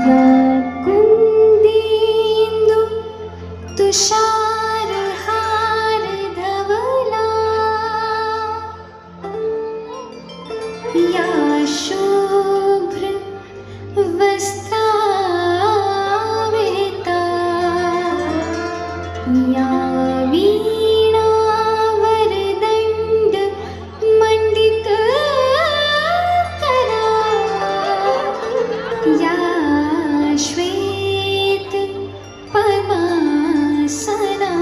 या कुन्देन्दु तुषारहार धवला या शुभ्र वस्त्रावृता या वीणावरदण्ड मण्डितकरा या श्वेत पद्मासना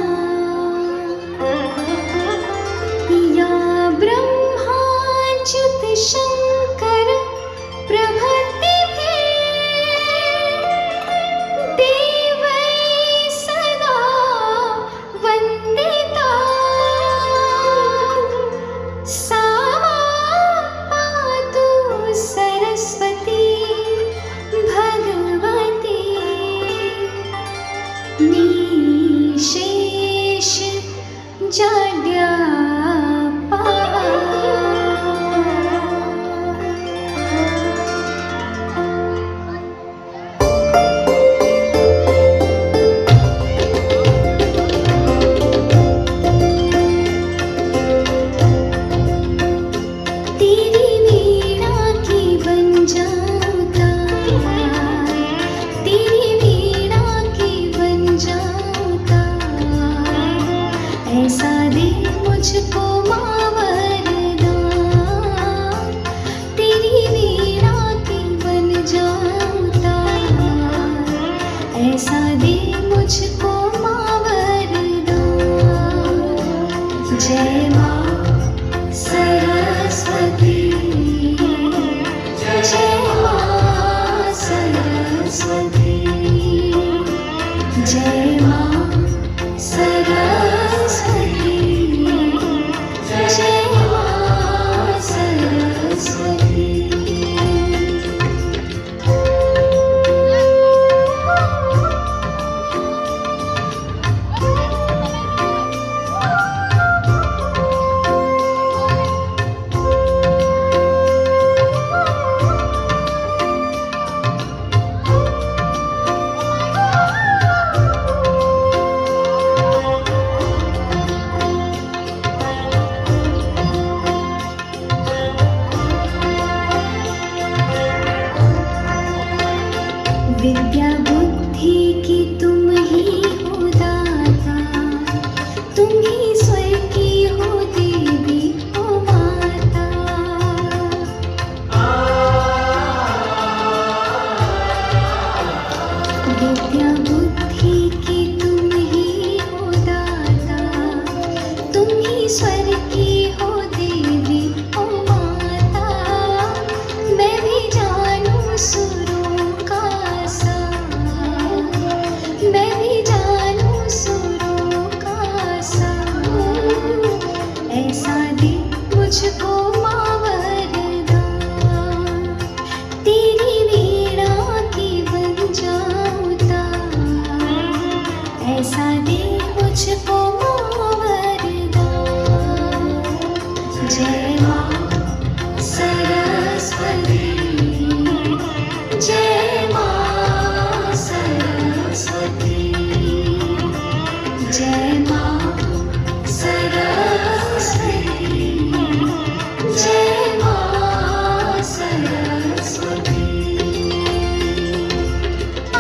या ब्रह्माच्युत शङ्कर प्रभृतिभिः देवैः सदा वन्दिता सा पातु सरस्वती भगवती निशेष जड्यापहा। तेरी वीणा की बन जाऊं तार, तेरी वीणा की बन जाऊं तार, ऐसा दे मुझको माँ वरदान। तेरी वीणा की बन जाऊं तार, ऐसा दे मुझको माँ वरदान। जय माँ सरस्वती, जय माँ सरस्वती, जय माँ सरस्वती, जय माँ सरस्वती। विद्या बुद्धि की तुम ही हो दाता, तुम ही स्वर की हो देवी हो माता। विद्या बुद्धि की तुम ही हो दाता, तुम ही स्वर की हो देवी हो माता। मैं भी जानूं सुरों का सार, मैं भी जानूं सुरों का सार, ऐसा दे मुझको माँ वरदान। तेरी वीणा की बन जाऊं तार, ऐसा दे मुझको माँ वरदान। जय माँ सरस्वती, जय माँ सरस्वती, जय माँ सरस्वती, जय माँ सरस्वती। आ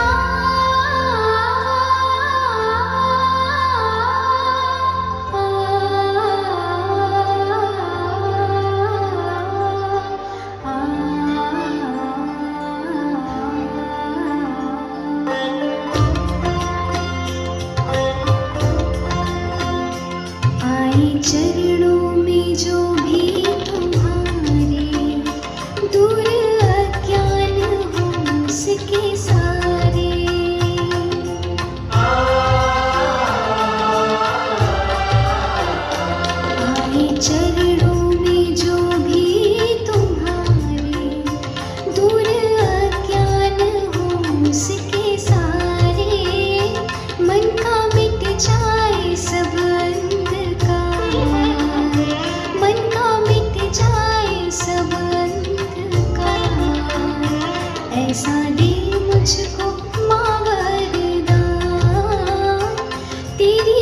तेरी